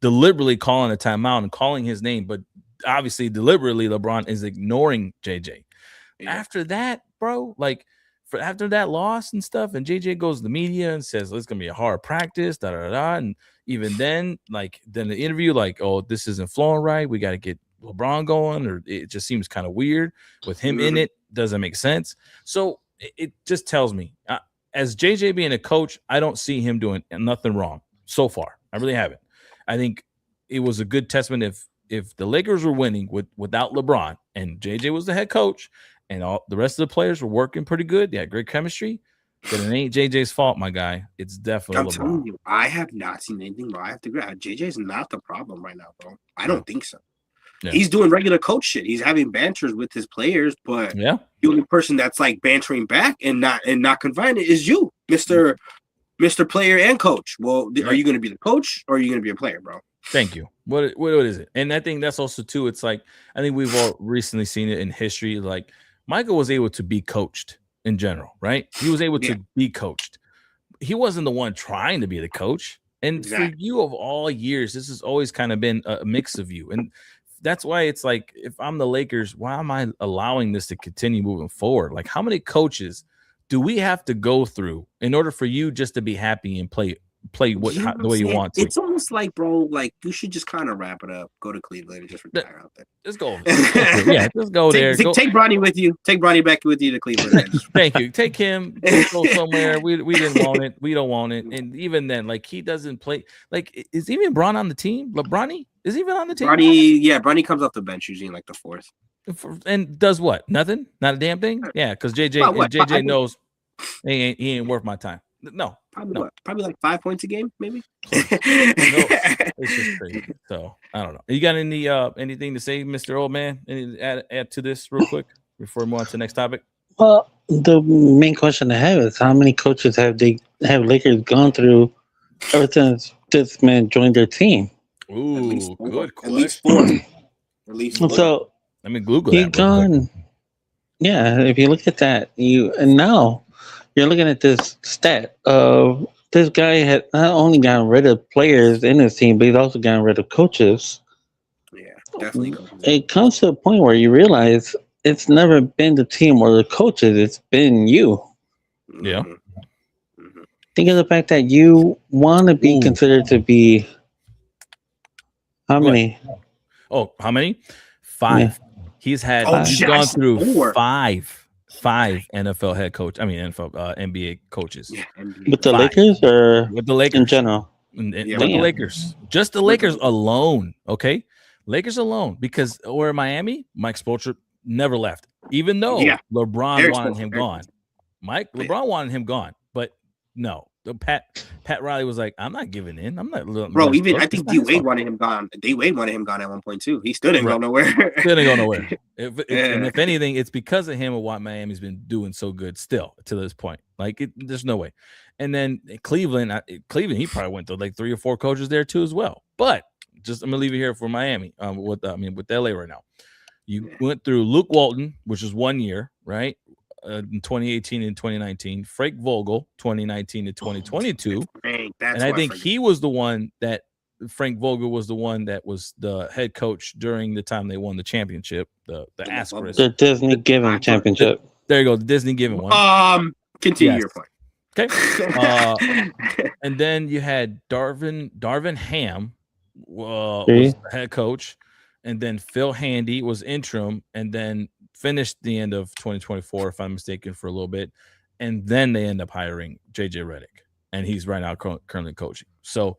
deliberately calling a timeout and calling his name. But obviously, deliberately, LeBron is ignoring JJ. Yeah. After that, bro, after that loss and stuff, and JJ goes to the media and says, it's going to be a hard practice, And even then, then the interview, oh, this isn't flowing right. We got to get LeBron going, or it just seems kind of weird with him in it. Doesn't make sense. So it just tells me, as JJ being a coach, I don't see him doing nothing wrong so far. I really haven't. I think it was a good testament if the Lakers were winning without LeBron and JJ was the head coach and all the rest of the players were working pretty good, they had great chemistry, then it ain't JJ's fault, my guy. It's definitely LeBron. Telling you, I have not seen anything wrong. I have to agree. JJ's not the problem right now, bro. I don't think so. Yeah. He's doing regular coach shit. He's having banters with his players, but the only person that's bantering back and not confined is you, Mr. Player and Coach. Well, are you going to be the coach or are you going to be a player, bro? Thank you. What is it? And I think that's also too. It's I think we've all recently seen it in history. Michael was able to be coached in general, right? He was able to be coached. He wasn't the one trying to be the coach. And for you of all years, this has always kind of been a mix of you. And that's why it's if I'm the Lakers, why am I allowing this to continue moving forward? How many coaches do we have to go through in order for you just to be happy and play the way you want to? It's almost bro, you should just kind of wrap it up, go to Cleveland and just retire out there. Just go. Just go there. Take Bronny with you. Take Bronny back with you to Cleveland. Thank you. Take him. Go somewhere. We didn't want it. We don't want it. And even then, he doesn't play. Is even Bron on the team? Bronny is even on the team? Bronny comes off the bench usually in the fourth. And does what? Nothing? Not a damn thing? Yeah, because JJ knows he ain't worth my time. No. Probably what? Probably 5 points a game, maybe. It's just crazy. So I don't know. You got anything to say, Mr. Old Man? Anything to add to this real quick before we move on to the next topic? Well, the main question I have is how many coaches have Lakers gone through ever since this man joined their team? Ooh, good question. At least four. So let me Google that. Yeah, if you look at that, and now you're looking at this stat of this guy had not only gotten rid of players in his team, but he's also gotten rid of coaches. Yeah, definitely coaches. It comes to a point where you realize it's never been the team or the coaches, it's been you. Yeah. Think of the fact that you want to be considered to be how many? Oh, how many? 5. Yeah. He's gone through 5 NFL head coach. I mean, NBA coaches. Yeah, with the 5. Lakers or with the Lakers in general. With the Lakers, just the Lakers alone. Okay, Lakers alone, because where Miami, Mike Spoelstra never left, even though LeBron wanted him gone. LeBron wanted him gone, but no. Pat Riley was like, I'm not giving in. I'm not. Bro, even I think D Wade wanted him gone. D Wade wanted him gone at one point too. He still didn't go nowhere. Still didn't go nowhere. And if anything, it's because of him and what Miami's been doing so good still to this point. Like, there's no way. And then Cleveland, he probably went to like 3 or 4 coaches there too as well. But just I'm gonna leave it here for Miami. With LA right now, you went through Luke Walton, which is 1 year, right? In 2018 and 2019, Frank Vogel, 2019 to 2022, and I think Frank Vogel was the one that was the head coach during the time they won the championship, the Asterisk, the Disney Given championship. There you go, the Disney Given one. Continue your point. Okay. And then you had Darvin Ham was the head coach, and then Phil Handy was interim, and then finished the end of 2024, if I'm mistaken, for a little bit, and then they end up hiring JJ Redick, and he's right now currently coaching. So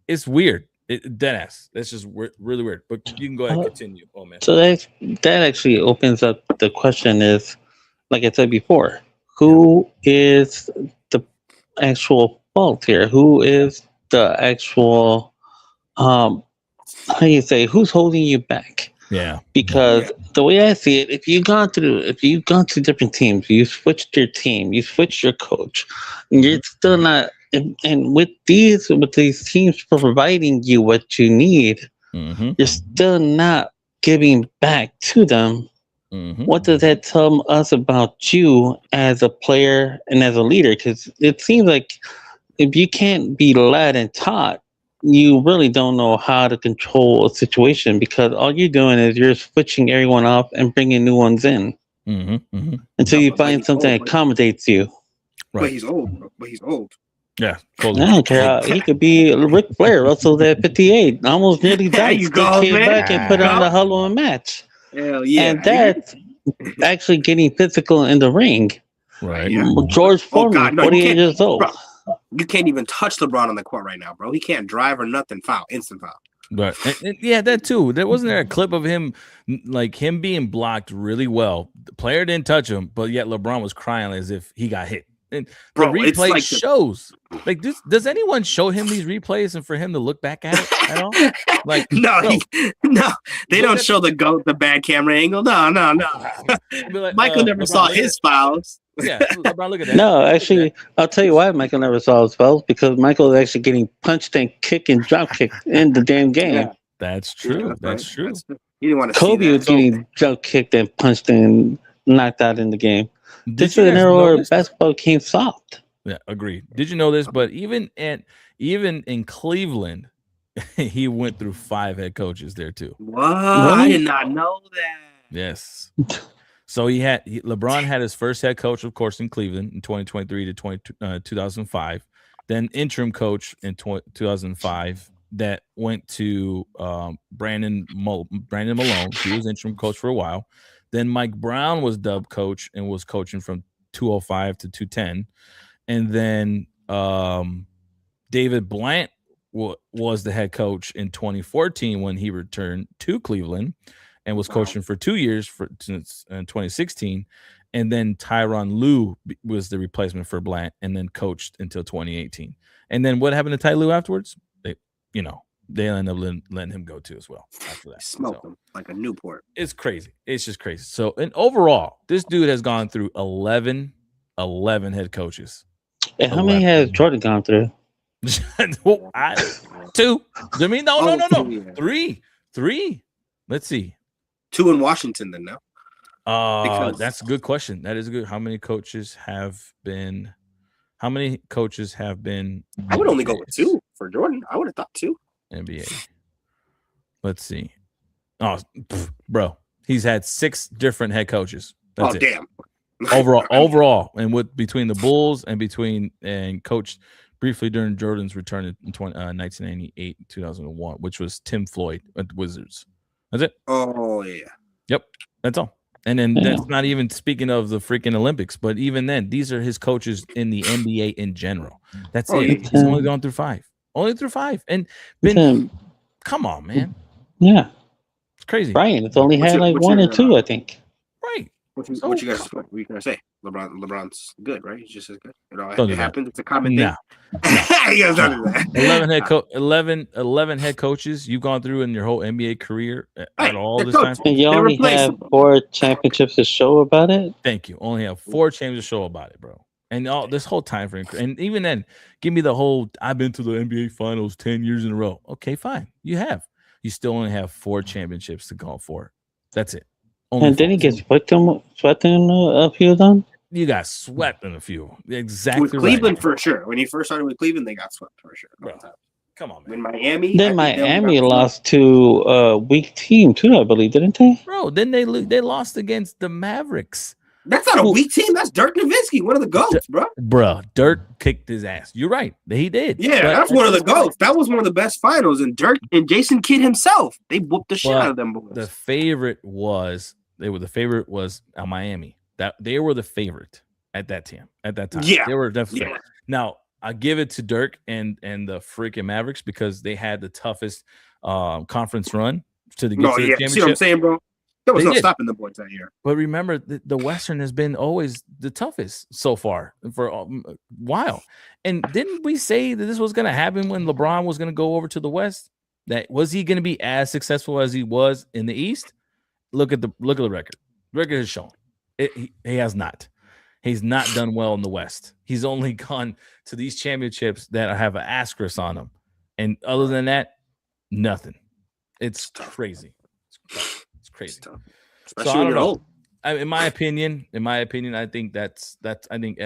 it's weird. Deadass. That's just really weird. But you can go ahead and continue. Oh man. So that actually opens up the question: is, like I said before, who is the actual fault here? Who is the actual how do you say? Who's holding you back? Yeah. Because the way I see it, if you've gone to different teams, you switched your team, you switched your coach, and you're still not. And with these teams providing you what you need, you're still not giving back to them. What does that tell us about you as a player and as a leader? Because it seems like if you can't be led and taught, you really don't know how to control a situation, because all you're doing is you're switching everyone off and bringing new ones in until you find something that accommodates you. Right. But he's old, bro. But he's old. Yeah. Totally. I don't care. He could be Ric Flair, wrestled at 58, almost nearly died. Still came back and put on a hell of a match. Hell yeah. And that's actually getting physical in the ring. Right. Yeah. George Foreman, 48 years old. Bro, you can't even touch LeBron on the court right now, bro. He can't drive or nothing. Foul. Instant foul. Right. And yeah, that too. There wasn't there a clip of him, like him being blocked really well. The player didn't touch him, but yet LeBron was crying as if he got hit. And the replay like shows. Like, does anyone show him these replays and for him to look back at it at all? Like, no, they don't show the bad camera angle. No. Like, Michael never saw his fouls. Yeah, LeBron, look at that. No, actually, I'll tell you why Michael never saw his fouls, because Michael is actually getting punched and kicked and drop kicked in the damn game. Yeah. That's true. Yeah, that's true. You didn't want to Kobe see that. was getting drop kicked and punched and knocked out in the game. This is an era where basketball became soft. Yeah, agreed. Did you know this? But even in Cleveland, he went through 5 head coaches there too. What? I did not know that. Yes. So LeBron had his first head coach, of course, in Cleveland in 2023 to 2005. Then interim coach in 2005 that went to Brandon Malone. He was interim coach for a while. Then Mike Brown was dubbed coach and was coaching from 205 to 210. And then David Blant was the head coach in 2014 when he returned to Cleveland and was coaching for 2 years since 2016. And then Tyronn Lue was the replacement for Blant and then coached until 2018. And then what happened to Ty Lue afterwards? They ended up letting him go too as well after that. Smoke him like a Newport. It's crazy. It's just crazy. So, and overall, this dude has gone through 11 head coaches. And how many has Jordan gone through? 2. I mean, no. Yeah. 3. Let's see. 2 in Washington then now. That's a good question. That is good. How many coaches have been How many coaches have been? I would only go with 2 for Jordan. I would have thought 2. NBA. Let's see. Oh, bro, he's had 6 different head coaches. That's it. Damn. Overall, and with between the Bulls and coached briefly during Jordan's return in 1998, 2001, which was Tim Floyd at the Wizards. That's it. Oh yeah. Yep, that's all. And then that's not even speaking of the freaking Olympics, but even then, these are his coaches in the NBA in general. That's it. Yeah. He's only gone through 5. Only through 5. And been, come on, man. Yeah. It's crazy. Brian, it's only had like 1 or 2, I think. Right. What you guys gonna say? LeBron's good, right? He's just as good. It happens. It's a common thing. 11 head coaches you've gone through in your whole NBA career at all this time. And you only have 4 championships to show about it. Thank you. Only have 4 championships to show about it, bro. And all this whole time frame, and even then, give me the whole. I've been to the NBA Finals 10 years in a row. Okay, fine. You have. You still only have 4 championships to go for. That's it. And then he gets swept in a few of them. You got swept in a few. Exactly. With Cleveland for sure. When he first started with Cleveland, they got swept for sure. Bro, come on, man. When Miami. Then Miami lost to a weak team too, I believe, didn't they? Bro, then they lost against the Mavericks. That's not a weak team. That's Dirk Nowitzki, one of the GOATs, bro. Bro, Dirk kicked his ass. You're right. He did. Yeah, that's one of the GOATs. That was one of the best finals. And Dirk and Jason Kidd himself, they whooped the shit out of them boys. The favorite was Miami. That they were the favorite at that time. Yeah, they were definitely. Yeah. Now I give it to Dirk and the freaking Mavericks because they had the toughest conference run to the championship. See what I'm saying, bro? There was no stopping the boys that year. But remember, the Western has been always the toughest so far for a while. And didn't we say that this was going to happen when LeBron was going to go over to the West? That was he going to be as successful as he was in the East? Look at the record. The record has shown he has not. He's not done well in the West. He's only gone to these championships that have an asterisk on them, and other than that, nothing. It's crazy. It's crazy. Especially when you're old. In my opinion, I think that's. I think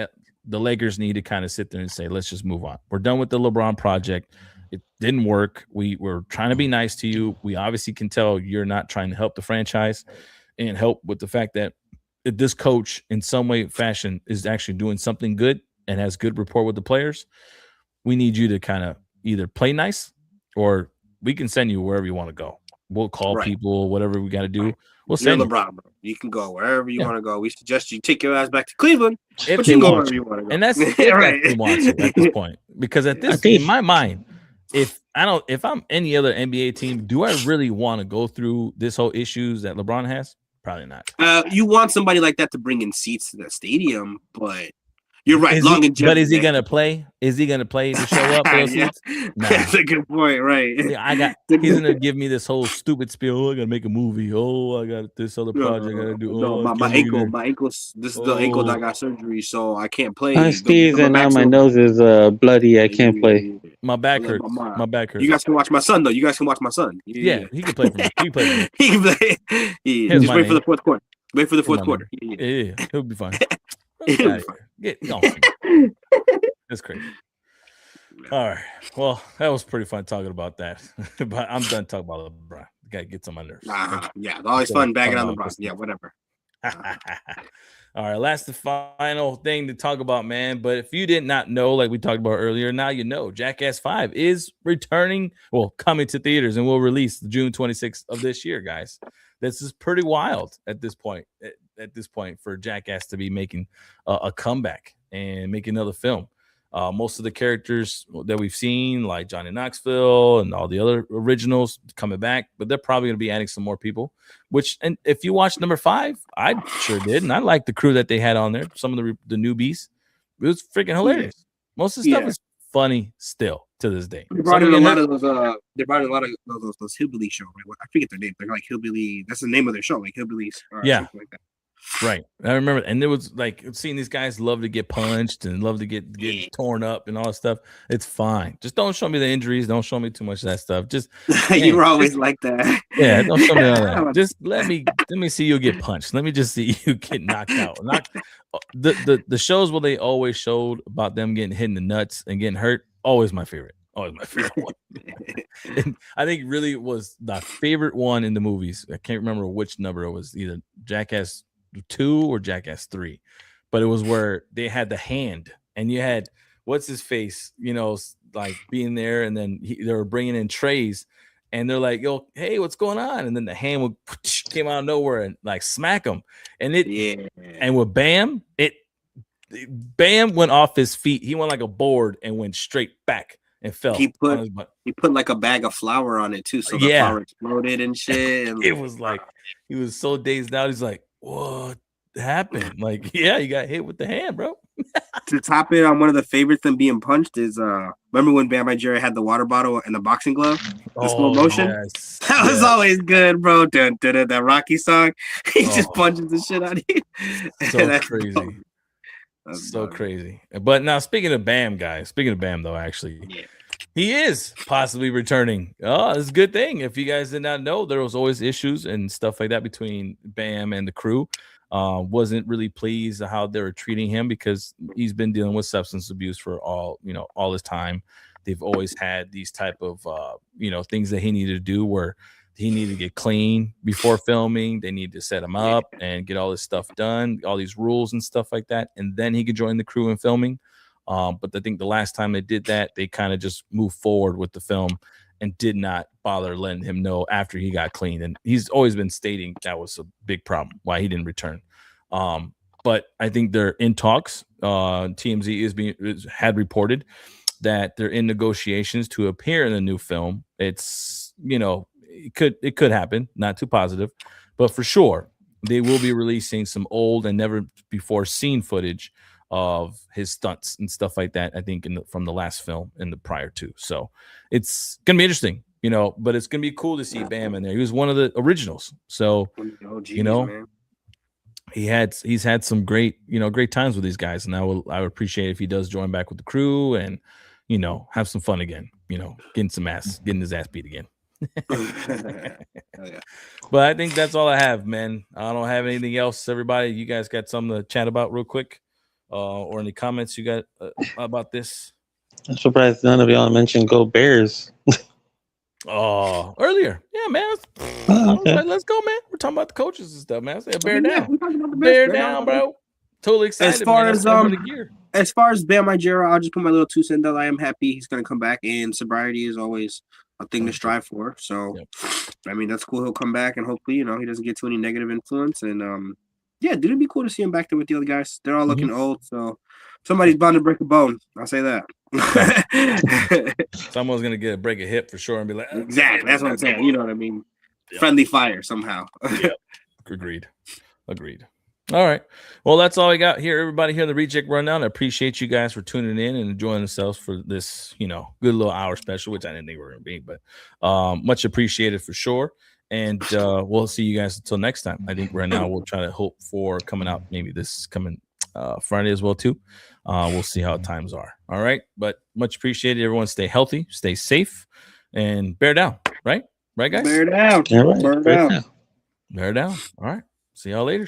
the Lakers need to kind of sit there and say, let's just move on. We're done with the LeBron project. It didn't work. We were trying to be nice to you. We obviously can tell you're not trying to help the franchise and help with the fact that if this coach in some way, fashion is actually doing something good and has good rapport with the players, we need you to kind of either play nice or we can send you wherever you want to go. We'll call people, whatever we got to do. We'll send you. LeBron, bro. You can go wherever you want to go. We suggest you take your ass back to Cleveland, but you can go wherever you want to go. And that's if he wants to at this point. Because at this, in my mind, if I'm any other NBA team, do I really want to go through this whole issues that LeBron has? Probably not. You want somebody like that to bring in seats to the stadium, but you're right. But is he gonna play? Is he gonna play to show up for those seats? Nah. That's a good point, right? Yeah, he's gonna give me this whole stupid spiel. Oh, I gotta make a movie. Oh, I got this other project I gotta do. No, my ankle. This is the ankle that got surgery, so I can't play. I sneeze and now my nose is bloody. I can't play. My back hurts. My back hurts. You guys can watch my son though. You guys can watch my son. Yeah, he can play for me. He can play for me. He can play. Just wait for the fourth quarter. Wait for the fourth quarter. Yeah, he'll be fine. Get on. That's crazy. All right. Well, that was pretty fun talking about that. But I'm done talking about LeBron. Gotta get some on my nerves. Yeah, it's always fun bagging on LeBron. Yeah, whatever. All right, last the final thing to talk about, man. But if you did not know, like we talked about earlier, now you know. Jackass 5 is returning, coming to theaters, and will release June 26th of this year, guys. This is pretty wild at this point. At this point, for Jackass to be making a comeback and making another film. Most of the characters that we've seen, like Johnny Knoxville and all the other originals, coming back, but they're probably going to be adding some more people. And if you watch number 5, I sure did, and I like the crew that they had on there. Some of the newbies, it was freaking hilarious. Yeah. Most of the stuff is funny still to this day. They brought in a lot of those. They brought in a lot of those hillbilly shows. Right? I forget their name. They're like hillbilly. That's the name of their show, like hillbillies. Or something like that. Right. I remember, and it was like seeing these guys love to get punched and love to get torn up and all that stuff. It's fine. Just don't show me the injuries. Don't show me too much of that stuff. Just you were always like that. Yeah, don't show me all that. Just let me see you get punched. Let me just see you get knocked out. The shows where they always showed about them getting hit in the nuts and getting hurt. Always my favorite. Always my favorite one. And I think really was the favorite one in the movies. I can't remember which number it was, either Jackass 2 or Jackass 3, but it was where they had the hand and you had what's his face, like being there, and then they were bringing in trays and they're like, yo, hey, what's going on? And then the hand would came out of nowhere and like smack him, and and with Bam, Bam went off his feet. He went like a board and went straight back and fell. He put like a bag of flour on it too, so the flour exploded and shit. And it was like he was so dazed out. He's like, what happened? Like, yeah, you got hit with the hand, bro. To top it on one of the favorites than being punched is remember when Bam Margera had the water bottle and the boxing glove, the slow motion? Yes, that was always good, bro. That Rocky song, he just punches the shit out of you. So crazy. So crazy. But now, speaking of Bam, guys, though, actually, he is possibly returning. Oh, it's a good thing. If you guys did not know, there was always issues and stuff like that between Bam and the crew. Wasn't really pleased at how they were treating him because he's been dealing with substance abuse for all his time. They've always had these type of things that he needed to do where he needed to get clean before filming. They need to set him up and get all this stuff done, all these rules and stuff like that, and then he could join the crew in filming. But I think the last time they did that, they kind of just moved forward with the film and did not bother letting him know after he got clean. And he's always been stating that was a big problem why he didn't return. But I think they're in talks. TMZ had reported that they're in negotiations to appear in the new film. It's it could happen, not too positive, but for sure they will be releasing some old and never before seen footage of his stunts and stuff like that. I think from the last film and the prior to. So it's gonna be interesting, but it's gonna be cool to see Bam in there. He was one of the originals, so man. He's had some great times with these guys, and I would appreciate if he does join back with the crew and have some fun again, getting his ass beat again. But I think that's all I have, man. I don't have anything else. Everybody, you guys got something to chat about real quick, or any comments you got about this? I'm surprised none of y'all mentioned Go Bears. Earlier, yeah, man. Okay. Let's go, man. We're talking about the coaches and stuff, man. Bear down, bear down, bro. Totally excited. As far as Bam Margera, I'll just put my little 2 cents that I am happy he's gonna come back, and sobriety is always a thing to strive for. So, I mean, that's cool. He'll come back, and hopefully, he doesn't get to any negative influence. And dude, it'd be cool to see him back there with the other guys. They're all looking old, so somebody's bound to break a bone. I'll say that. Someone's gonna break a hip for sure and be like, exactly. That's what I'm saying. You know what I mean? Yep. Friendly fire somehow. Yep. Agreed. All right. Well, that's all I got here. Everybody here, the ReJect Rundown. I appreciate you guys for tuning in and enjoying themselves for this, good little hour special, which I didn't think we were going to be, but much appreciated for sure. And we'll see you guys until next time. I think right now we'll try to hope for coming out maybe this coming Friday as well, too. We'll see how times are. All right. But much appreciated. Everyone stay healthy, stay safe, and bear down. Right? Right, guys? Bear down. Yeah, right. Bear down. Bear down. All right. See y'all later.